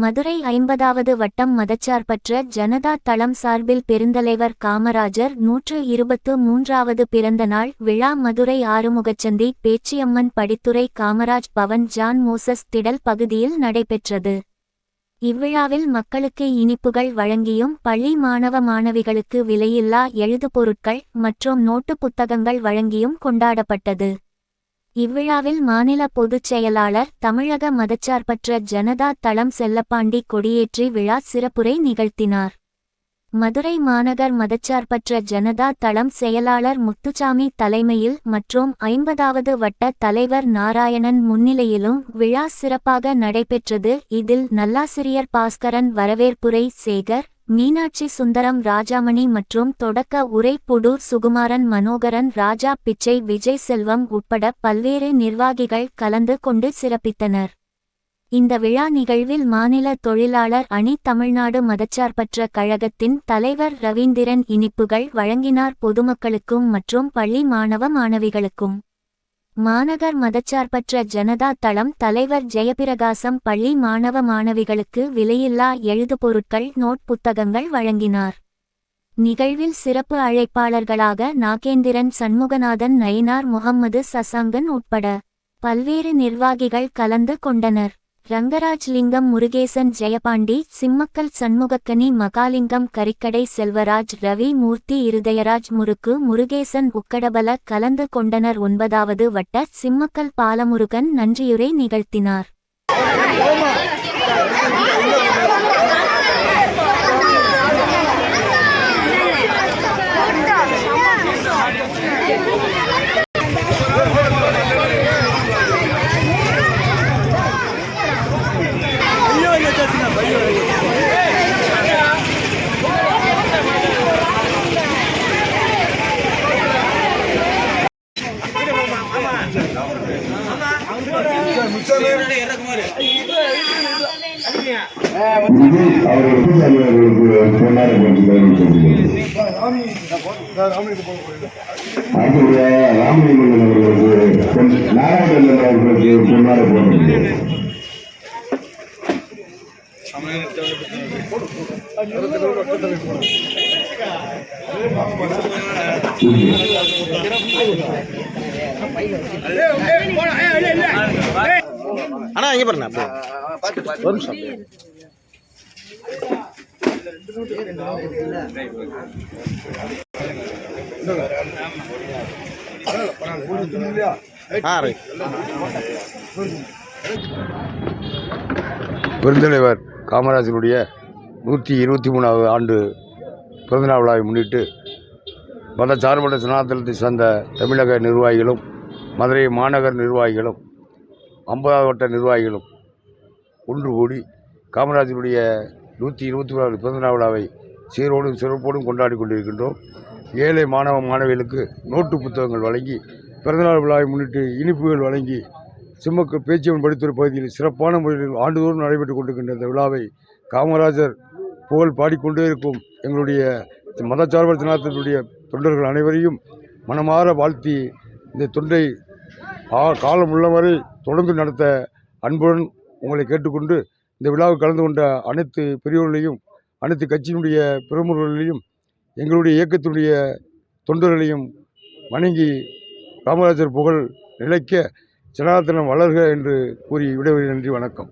மதுரை 50வது வட்டம் மதச்சார்பற்ற ஜனதா தளம் சார்பில் பெருந்தலைவர் காமராஜர் 123வது பிறந்த நாள் விழா மதுரை ஆறுமுகச்சந்தி பேச்சியம்மன் படித்துறை காமராஜ் பவன் ஜான் மோசஸ் திடல் பகுதியில் நடைபெற்றது. இவ்விழாவில் மக்களுக்கு இனிப்புகள் வழங்கியும் பள்ளி மாணவ மாணவிகளுக்கு விலையில்லா எழுதுபொருட்கள் மற்றும் நோட்டு புத்தகங்கள் வழங்கியும் கொண்டாடப்பட்டது. இவ்விழாவில் மாநில பொதுச் செயலாளர் தமிழக மதச்சார்பற்ற ஜனதா தளம் செல்லப்பாண்டி கொடியேற்றி விழா சிறப்புரை நிகழ்த்தினார். மதுரை மாநகர் மதச்சார்பற்ற ஜனதா தளம் செயலாளர் முத்துசாமி தலைமையில் மற்றும் 50வது வட்ட தலைவர் நாராயணன் முன்னிலையிலும் விழா சிறப்பாக நடைபெற்றது. இதில் நல்லாசிரியர் பாஸ்கரன் வரவேற்புரை, சேகர், மீனாட்சி சுந்தரம், ராஜாமணி மற்றும் தொடக்க உரை புடூர் சுகுமாரன், மனோகரன், ராஜா பிச்சை, விஜய் செல்வம் உட்பட பல்வேறு நிர்வாகிகள் கலந்து கொண்டு சிறப்பித்தனர். இந்த விழா நிகழ்வில் மாநில தொழிலாளர் அணி தமிழ்நாடு மதச்சார்பற்ற கழகத்தின் தலைவர் ரவீந்திரன் இனிப்புகள் வழங்கினார். பொதுமக்களுக்கும் மற்றும் பள்ளி மாணவ மாணவிகளுக்கும் மாநகர் மதச்சார்பற்ற ஜனதா தளம் தலைவர் ஜெயபிரகாசம் பள்ளி மாணவ மாணவிகளுக்கு விலையில்லா எழுதுபொருட்கள், நோட் புத்தகங்கள் வழங்கினார். நிகழ்வில் சிறப்பு அழைப்பாளர்களாக நாகேந்திரன், சண்முகநாதன், நயினார், முகம்மது சசாங்கன் உட்பட பல்வேறு நிர்வாகிகள் கலந்து கொண்டனர். ரங்கராஜ் லிங்கம், முருகேசன், ஜெயபாண்டி, சிம்மக்கல், சண்முகக்கனி, மகாலிங்கம், கரிக்கடை செல்வராஜ், ரவி மூர்த்தி, இருதயராஜ், முருக்கு, முருகேசன் உட்பட கலந்து கொண்டனர். 9வது வட்ட சிம்மக்கல் பாலமுருகன் நன்றியுரை நிகழ்த்தினார். ராமலிங்கம் அவர்களுக்கு, நாராயணன் அவர்களுக்கு பொன்னாட போடுறது. அண்ணா இங்க பாருங்க, ஒரு நிமிஷம். பெருந்தலைவர் காமராஜருடைய 123வது ஆண்டு பிறந்தநாள் விழாவை முன்னிட்டு மதச்சார்பற்ற சனாதனத்தை சார்ந்த தமிழக நிர்வாகிகளும், மதுரை மாநகர் நிர்வாகிகளும், 50வது வட்ட நிர்வாகிகளும் ஒன்று கூடி காமராஜருடைய 123வது பிறந்தநாள் விழாவை சீரோடும் சிறப்போடும் கொண்டாடி கொண்டிருக்கின்றோம். ஏழை மாணவ மாணவிகளுக்கு நோட்டு புத்தகங்கள் வழங்கி, பிறந்தநாள் விழாவை முன்னிட்டு இனிப்புகள் வழங்கி, சிம்மக்கல் பேச்சியம்மன் படித்துறை பகுதியில் சிறப்பான முறையில் ஆண்டுதோறும் நடைபெற்றுக் கொண்டிருக்கின்ற இந்த விழாவை காமராஜர் புகழ் பாடிக்கொண்டே இருக்கும் எங்களுடைய மதச்சார்பற்ற ஜனதாதளத்தினுடைய தொண்டர்கள் அனைவரையும் மனமாற வாழ்த்தி, இந்த தொண்டை காலம் உள்ளவரை தொடர்ந்து நடத்த அன்புடன் உங்களை கேட்டுக்கொண்டு, இந்த விழாவில் கலந்து கொண்ட அனைத்து பெரியோர்களையும், அனைத்து கட்சியினுடைய பிரமுகர்களையும், எங்களுடைய இயக்கத்தினுடைய தொண்டர்களையும் வணங்கி, காமராஜர் புகழ் நிலைக்க, ஜனதாதளம் வளர்க என்று கூறி விடைபெறுகிறேன். நன்றி, வணக்கம்.